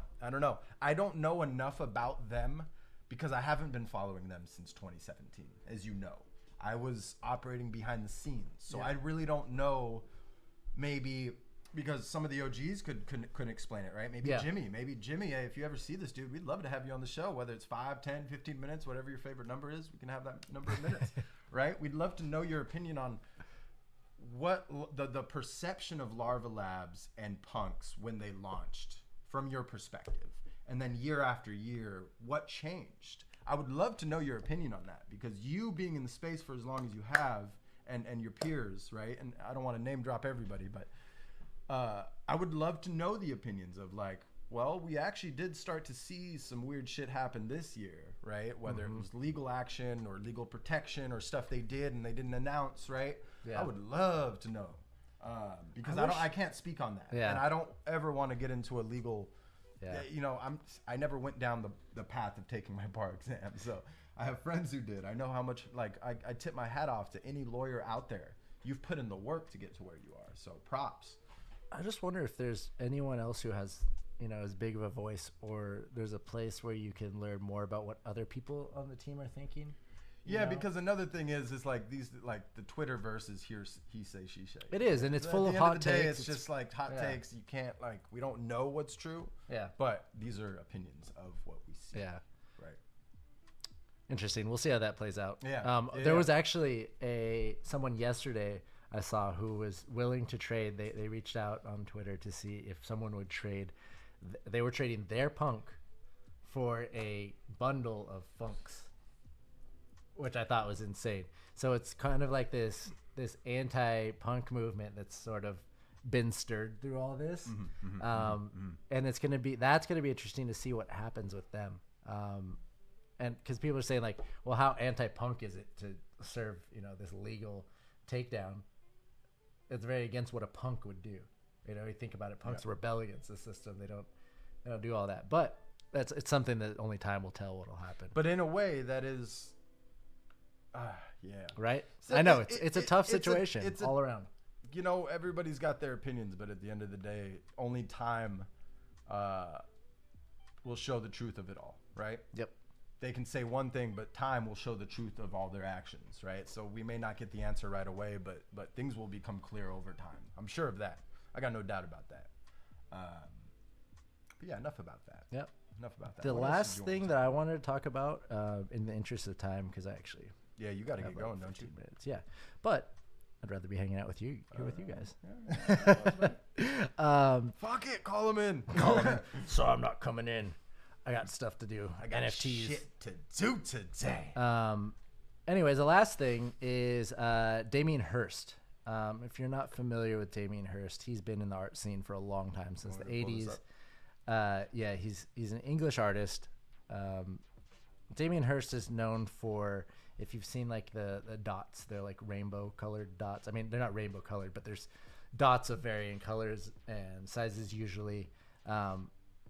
I don't know enough about them, because I haven't been following them since 2017, as you know. I was operating behind the scenes, so I really don't know. Maybe because some of the OGs couldn't explain it, right? Maybe Jimmy, hey, if you ever see this dude, we'd love to have you on the show, whether it's 5, 10, 15 minutes, whatever your favorite number is. We can have that number of minutes, right? We'd love to know your opinion on what the perception of Larva Labs and punks when they launched, from your perspective. And then year after year, what changed? I would love to know your opinion on that, because you being in the space for as long as you have, and your peers, right? And I don't want to name drop everybody, but I would love to know the opinions of, like, well, we actually did start to see some weird shit happen this year, right? Whether it was legal action or legal protection or stuff they did and they didn't announce, right? Yeah. I would love to know, because I can't speak on that, Yeah. and I don't ever want to get into a legal. Yeah. You know, I never went down the path of taking my bar exam, so I have friends who did. I know how much, like, I tip my hat off to any lawyer out there. You've put in the work to get to where you are, so props. I just wonder if there's anyone else who has, as big of a voice, or there's a place where you can learn more about what other people on the team are thinking. Yeah, because another thing is like these, like the Twitter versus he say, she say. It is, and it's full of At hot the end of the day, takes. it's just like hot takes. You can't, like, we don't know what's true. Yeah. But these are opinions of what we see. Yeah. Right. Interesting. We'll see how that plays out. Yeah. There was actually someone yesterday I saw who was willing to trade. They reached out on Twitter to see if someone would trade. They were trading their punk for a bundle of funks, which I thought was insane. So it's kind of like this anti-punk movement that's sort of been stirred through all this. And that's gonna be interesting to see what happens with them. And because people are saying like, well, how anti-punk is it to serve this legal takedown? It's very against what a punk would do. You think about it, punks rebel against the system. They don't do all that. But it's something that only time will tell what'll happen. But in a way, that is, right. So I know it's a tough situation all around. Everybody's got their opinions, but at the end of the day, only time will show the truth of it all, right? Yep. They can say one thing, but time will show the truth of all their actions, right? So we may not get the answer right away, but things will become clear over time. I'm sure of that. I got no doubt about that. But yeah, enough about that. Yep. Enough about that. The What else last did you thing want to that talk I about? wanted to talk about, in the interest of time, because I actually Yeah, you got to have get like going, don't you? 15 minutes. Yeah, but I'd rather be hanging out with you guys. Fuck it, call him in. So I'm not coming in. I got stuff to do. I got NFTs. shit to do today. Anyways, the last thing is Damien Hirst. If you're not familiar with Damien Hirst, he's been in the art scene for a long time, since the 80s. Yeah, he's an English artist. Damien Hirst is known for, if you've seen like the dots, they're like rainbow colored dots. I mean, they're not rainbow colored, but there's dots of varying colors and sizes usually.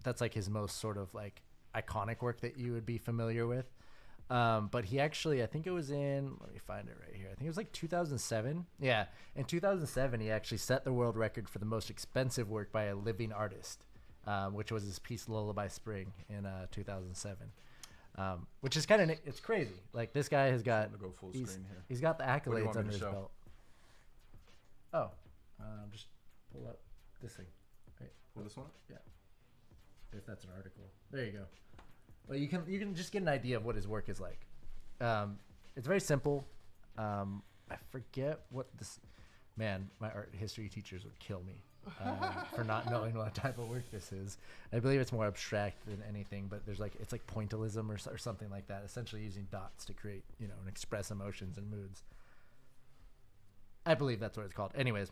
That's like his most sort of like iconic work that you would be familiar with. But he actually, I think it was in, let me find it right here. I think it was like 2007. Yeah. In 2007, he actually set the world record for the most expensive work by a living artist, which was his piece Lullaby Spring in 2007. Which is kind of, it's crazy. Like this guy has got, I'm gonna go full screen here. he's got the do you accolades want me under to his show? belt. Oh, just pull up this thing. Right. Pull this one up? Yeah. If that's an article. There you go. Well, you can just get an idea of what his work is like. It's very simple. I forget what this. Man, my art history teachers would kill me for not knowing what type of work this is. I believe it's more abstract than anything, but there's like, it's like pointillism or something like that. Essentially using dots to create, and express emotions and moods. I believe that's what it's called. Anyways,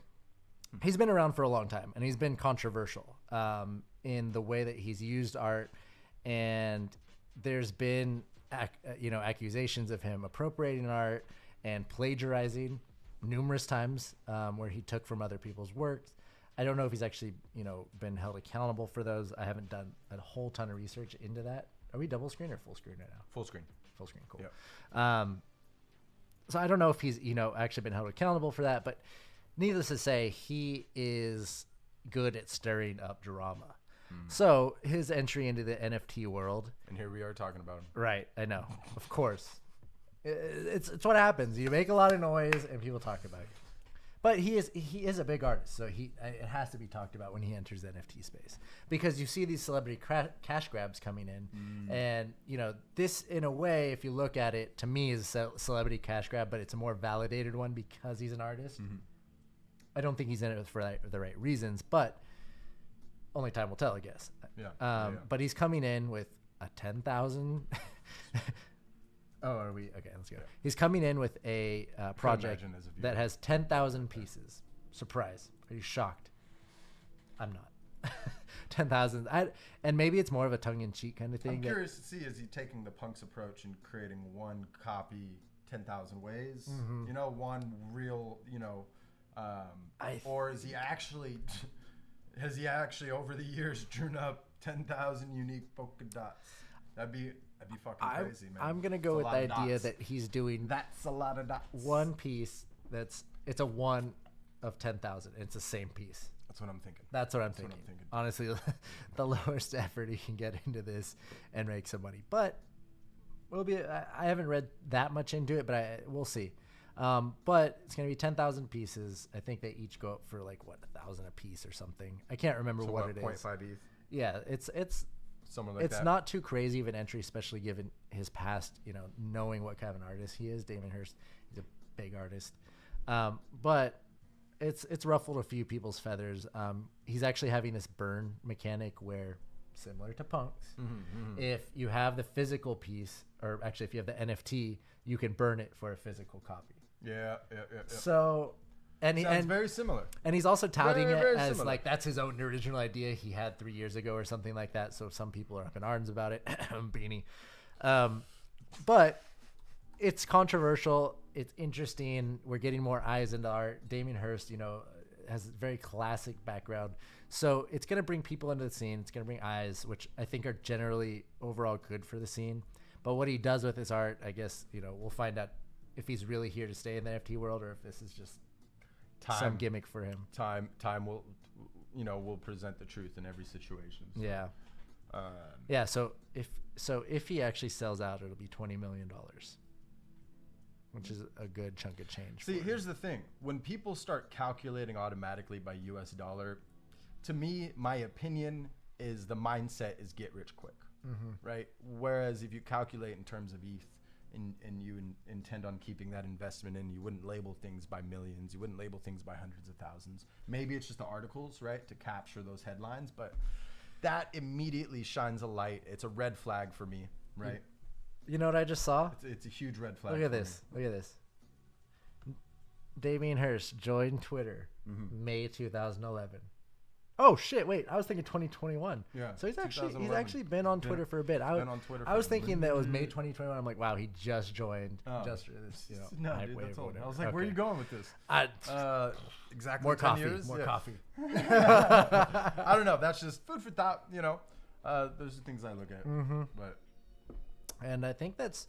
he's been around for a long time, and he's been controversial in the way that he's used art, and there's been accusations of him appropriating art and plagiarizing numerous times, where he took from other people's works. I don't know if he's actually been held accountable for those. I haven't done a whole ton of research into that. Are we double screen or full screen right now? Full screen. Full screen, cool. Yep. So I don't know if he's actually been held accountable for that, but needless to say, he is good at stirring up drama. So his entry into the NFT world, And here we are talking about him. right? I know, of course, it's what happens. You make a lot of noise and people talk about you. But he is a big artist, so it has to be talked about when he enters the NFT space, because you see these celebrity cash grabs coming in, and this, in a way, if you look at it, to me is a celebrity cash grab, but it's a more validated one because he's an artist. I don't think he's in it for the right reasons, but only time will tell, I guess. Yeah. But he's coming in with a 10,000. Oh, are we? Okay, let's go. Yeah. He's coming in with a project imagine as a viewer. that has 10,000 pieces. Surprise. Are you shocked? I'm not. 10,000. And maybe it's more of a tongue-in-cheek kind of thing. I'm curious to see, is he taking the punk's approach and creating one copy 10,000 ways? One real, or is he actually, has he actually over the years drewn up 10,000 unique polka dots? That'd be fucking crazy, man. I'm going to go with the idea that he's doing That's a lot of dots. one piece it's a one of 10,000. It's the same piece. That's what I'm thinking. That's what I'm That's what thinking. I'm thinking. Honestly, the lowest effort he can get into this and make some money. But I haven't read that much into it, but we'll see. But it's going to be 10,000 pieces. I think they each go up for like 1,000 a piece or something. I can't remember what it is. 0.5 ETH? Yeah, it's Something like that. It's not too crazy of an entry, especially given his past, knowing what kind of an artist he is. Damien Hirst, he's a big artist. But it's ruffled a few people's feathers. He's actually having this burn mechanic where, similar to punks, if you have the physical piece, or actually if you have the NFT, you can burn it for a physical copy. Yeah. So And Sounds very similar. And he's also touting Very, it very as similar. like that's his own original idea he had 3 years ago or something like that. So some people are up in arms about it. Beanie. But it's controversial. It's interesting. We're getting more eyes into art. Damien Hirst, has a very classic background. So it's going to bring people into the scene. It's going to bring eyes, which I think are generally overall good for the scene. But what he does with his art, I guess, we'll find out if he's really here to stay in the NFT world or if this is just some gimmick for him. Time will, will present the truth in every situation. So. Yeah. Yeah. So if he actually sells out, it'll be $20 million, which is a good chunk of change. See, here's the thing: when people start calculating automatically by U.S. dollar, to me, my opinion is the mindset is get rich quick, right? Whereas if you calculate in terms of ETH, and you intend on keeping that investment in, you wouldn't label things by millions, you wouldn't label things by hundreds of thousands. Maybe it's just the articles, right, to capture those headlines, but that immediately shines a light. It's a red flag for me, right? You know what I just saw? It's a huge red flag. Look at this. Look at this. Damien Hirst joined Twitter May 2011. Oh shit! Wait, I was thinking 2021. Yeah. So he's actually been on Twitter for a bit. I was thinking that it was May 2021. I'm like, wow, he just joined just for this. No, dude, that's old. I was like, where are you going with this? Exactly. More 10 coffee. years? More Yeah. coffee. I don't know. That's just food for thought. Those are things I look at. But And I think that's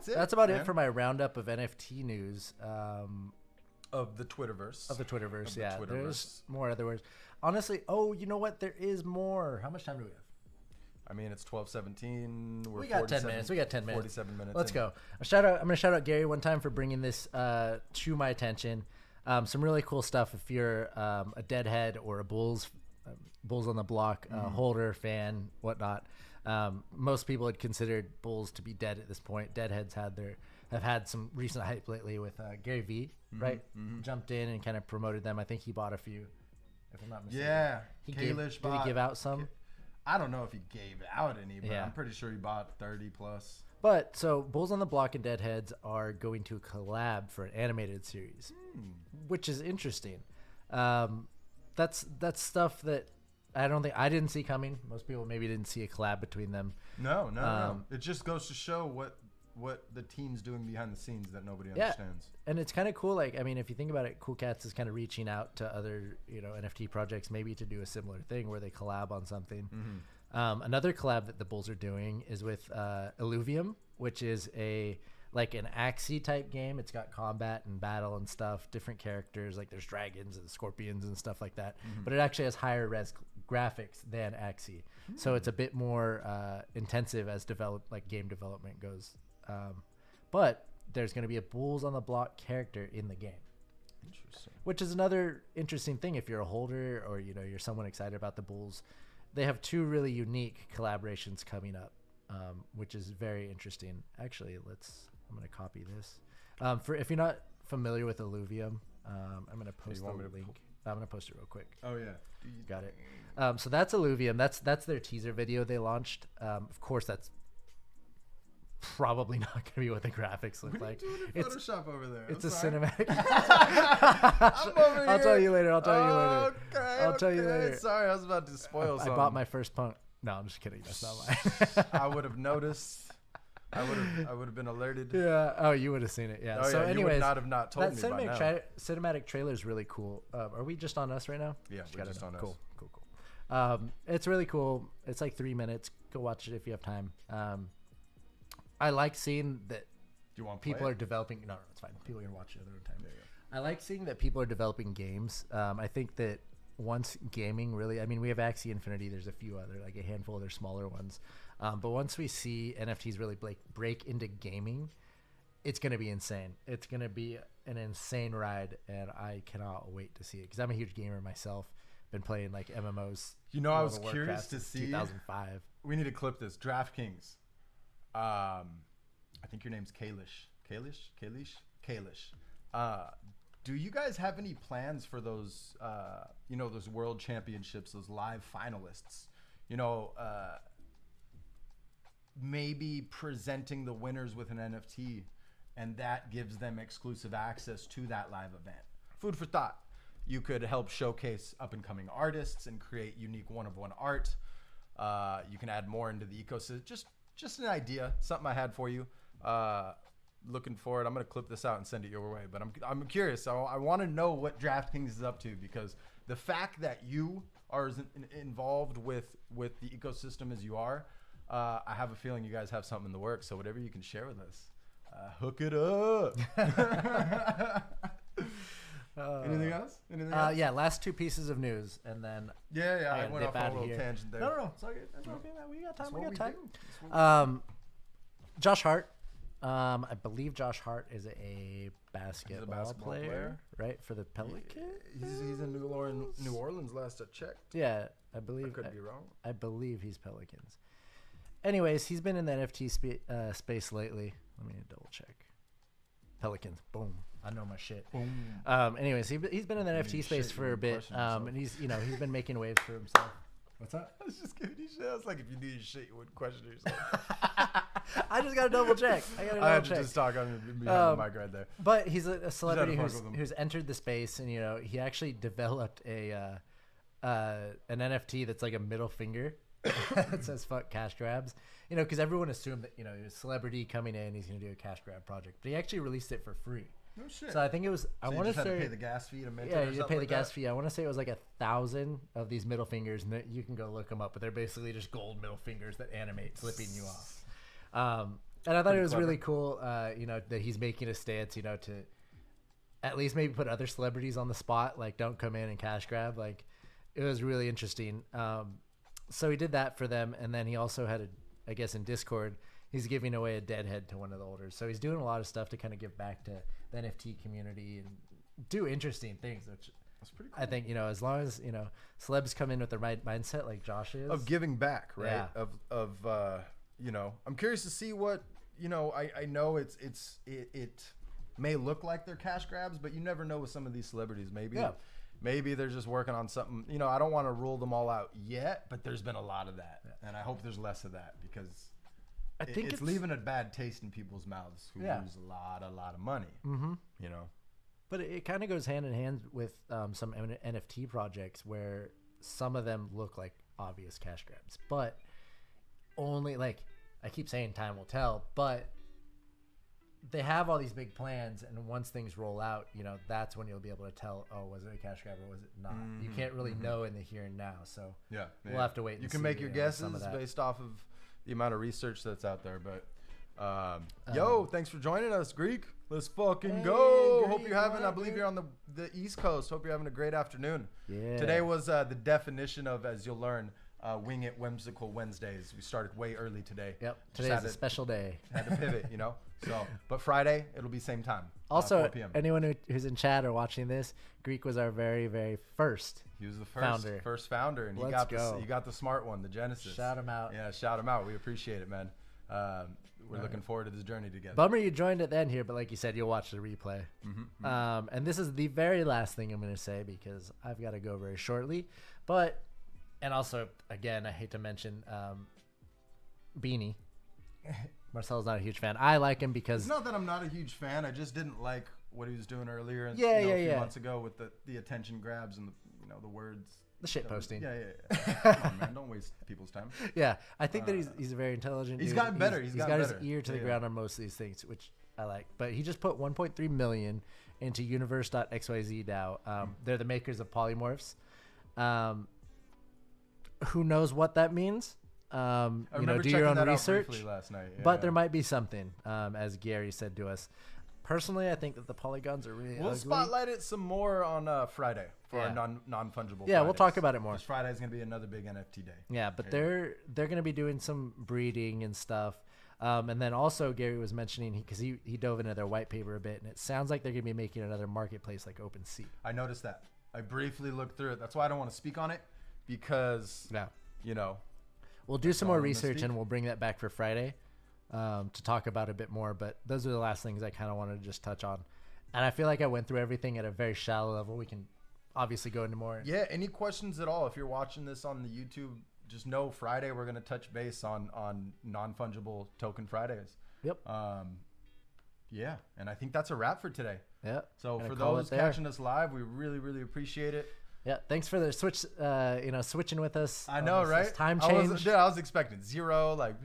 it. That's about man. it for my roundup of NFT news. Of the Twitterverse. Yeah. There's more other words. Honestly, you know what? There is more. How much time do we have? I mean, it's 12:17. We got 10 minutes. 47 minutes. Let's in. go. I'm going to shout out Gary one time for bringing this to my attention. Some really cool stuff if you're a Deadhead or a Bulls on the Block holder, fan, whatnot. Most people had considered Bulls to be dead at this point. Deadheads have had some recent hype lately with Gary V, right? Jumped in and kind of promoted them. I think he bought a few, if I'm not mistaken. Yeah. Did he give out some? I don't know if he gave out any, but Yeah. I'm pretty sure he bought 30 plus. But so Bulls on the Block and Deadheads are going to collab for an animated series, which is interesting. That's stuff that I didn't see coming. Most people maybe didn't see a collab between them. No. It just goes to show what the team's doing behind the scenes that nobody understands. And it's kind of cool. Like, I mean, if you think about it, Cool Cats is kind of reaching out to other, NFT projects, maybe to do a similar thing where they collab on something. Another collab that the Bulls are doing is with Illuvium, which is an Axie type game. It's got combat and battle and stuff, different characters. Like there's dragons and scorpions and stuff like that. But it actually has higher res graphics than Axie. So it's a bit more intensive as game development goes. But there's going to be a Bulls on the Block character in the game. Interesting. Which is another interesting thing if you're a holder or you're someone excited about the Bulls. They have two really unique collaborations coming up, which is very interesting. Actually, I'm going to copy this. For if you're not familiar with Illuvium, I'm going to post the link. I'm going to post it real quick. Oh yeah. Got it. So that's Illuvium. That's their teaser video they launched. Of course, that's probably not going to be what the graphics look like. It's Photoshop over there. It's a cinematic. I'm over here. I'll tell you later. Okay. I'll tell you later. Sorry, I was about to spoil something. I bought my first punk. No, I'm just kidding. That's not mine. I would have noticed. I would have been alerted. Yeah. Oh, you would have seen it. Yeah. Oh, so, yeah, anyways, you would not told me by now. Cinematic trailer is really cool. Are we just on us right now? Yeah, we're just on us. Cool. It's really cool. It's like 3 minutes. Go watch it if you have time. I like seeing that people are developing. No, it's fine. People are gonna watch it at their own time. I like seeing that people are developing games. I think that once gaming really, I mean, we have Axie Infinity. There's a few other, like a handful of their smaller ones. But once we see NFTs really break into gaming, it's going to be insane. It's going to be an insane ride, and I cannot wait to see it because I'm a huge gamer myself. Been playing like MMOs. I was curious to see. 2005. We need to clip this. DraftKings. I think your name's Kalish. Kalish. Do you guys have any plans for those? Those world championships, those live finalists. Maybe presenting the winners with an NFT, and that gives them exclusive access to that live event. food for thought. You could help showcase up-and-coming artists and create unique one-of-one art. You can add more into the ecosystem. Just an idea, something I had for you. Looking forward. I'm gonna clip this out and send it your way. But I'm curious. I want to know what DraftKings is up to, because the fact that you are as involved with the ecosystem as you are, I have a feeling you guys have something in the works. So whatever you can share with us, hook it up. Anything else? Yeah, last 2 pieces of news, and then I went off on a little tangent there. No, it's okay. That's okay, man. We got time. We got time. Josh Hart. I believe Josh Hart is a basketball player, right? For the Pelicans. He's in New Orleans. Last I checked. Yeah, I believe. I could be wrong. I believe he's Pelicans. Anyways, he's been in the NFT space lately. Let me double check. Pelicans. Boom. I know my shit. Boom. Anyways, he's been in the NFT space for a bit, and he's been making waves for himself. What's that? I was just giving you shit. I was like, if you knew your shit, you wouldn't question yourself. I just got to double check. I had to just talk on the mic right there. But he's a celebrity who's entered the space, and he actually developed an NFT that's like a middle finger. It says "fuck cash grabs," because everyone assumed that a celebrity coming in, he's gonna do a cash grab project, but he actually released it for free. No shit. So I think it was. I want to say pay the gas fee to mint it. Yeah, you pay the gas fee. I want to say it was like 1,000 of these middle fingers, and you can go look them up. But they're basically just gold middle fingers that animate flipping you off. And I thought it was really cool. That he's making a stance. To at least maybe put other celebrities on the spot. Like, don't come in and cash grab. Like, it was really interesting. So he did that for them, and then he also had I guess in Discord, he's giving away a dead head to one of the holders. So he's doing a lot of stuff to kind of give back to the NFT community and do interesting things, which that's pretty cool. I think, as long as, celebs come in with the right mindset like Josh is. Of giving back, right? Yeah. I'm curious to see what, I know it may look like they're cash grabs, but you never know with some of these celebrities. Maybe they're just working on something. I don't want to rule them all out yet, but there's been a lot of that. Yeah. And I hope there's less of that, because I think it's leaving a bad taste in people's mouths who lose a lot of money. Mm-hmm. But it kind of goes hand in hand with some NFT projects where some of them look like obvious cash grabs, but only, like, I keep saying time will tell, but they have all these big plans, and once things roll out, that's when you'll be able to tell, oh, was it a cash grab or was it not? Mm-hmm. You can't really know in the here and now, so we'll have to wait. You can make your guesses based off of the amount of research that's out there, but thanks for joining us, Greek. Let's fucking go. Greek, hope you're having, I believe you're on the East Coast. Hope you're having a great afternoon. Yeah. Today was the definition of, as you'll learn, Wing It Whimsical Wednesdays. We started way early today. Yep. Today's a special day. Had to pivot, So, but Friday, it'll be same time. Also, 4 p.m. anyone who's in chat or watching this, Greek was our very, very first. He was the first founder, and he got the smart one, the Genesis. Shout him out. Yeah, shout him out. We appreciate it, man. We're looking forward to this journey together. Bummer you joined it then here, but like you said, you'll watch the replay. Mm-hmm. And this is the very last thing I'm going to say, because I've got to go very shortly. And also, again, I hate to mention Beanie. Marcel's not a huge fan. I like him because... It's not that I'm not a huge fan. I just didn't like what he was doing earlier a few months ago with the attention grabs and the words. The shit posting. Yeah. Come on, man. Don't waste people's time. Yeah. I think that he's very intelligent. He's gotten better. He's got his ear to the ground on most of these things, which I like. But he just put 1.3 million into universe.xyz DAO. They're the makers of polymorphs. Who knows what that means? Do your own research. Last night. Yeah. But there might be something, as Gary said to us. Personally, I think that the polygons are really ugly. Spotlight it some more on Friday for our non-fungible Yeah, we'll talk about it more. Because Friday is going to be another big NFT day. Yeah, but they're going to be doing some breeding and stuff. And then also Gary was mentioning, because he dove into their white paper a bit, and it sounds like they're going to be making another marketplace like OpenSea. I noticed that. I briefly looked through it. That's why I don't want to speak on it, because, we'll do some more research and we'll bring that back for Friday to talk about a bit more. But those are the last things I kind of wanted to just touch on. And I feel like I went through everything at a very shallow level. We can obviously go into more. Yeah, any questions at all? If you're watching this on the YouTube, just know Friday we're going to touch base on non-fungible token Fridays. Yep. Yeah, and I think that's a wrap for today. Yeah. So Gonna for call those it there. catching us live, we really, really appreciate it. Yeah. Thanks for the switch. Switching with us. I on know, this right? time I change. was expecting 0. Like,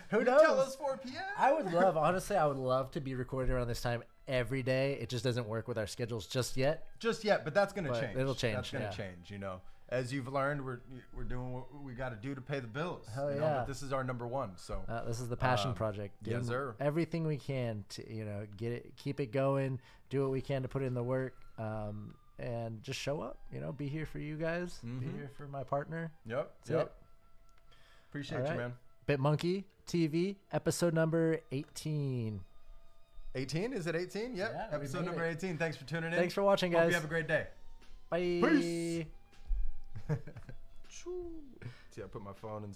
Who you knows? Tell us 4 p.m. I would love to be recording around this time every day. It just doesn't work with our schedules just yet. Just yet, but that's gonna change. It'll change. That's gonna change. You know, as you've learned, we're doing what we got to do to pay the bills. Hell you know, yeah. but this is our number one. So This is the passion project. yes, Doing sir. Everything we can to keep it going. Do what we can to put in the work. And just show up. Be here for you guys. Be here for my partner. Yep. That's it. Appreciate All you, right. man. Bitmonkey TV, episode number 18. 18? Is it 18? Yep. Yeah, we Episode made number it. 18. Thanks for tuning in. Thanks for watching, Hope guys. you have a great day. Bye. Peace. See, I put my phone in.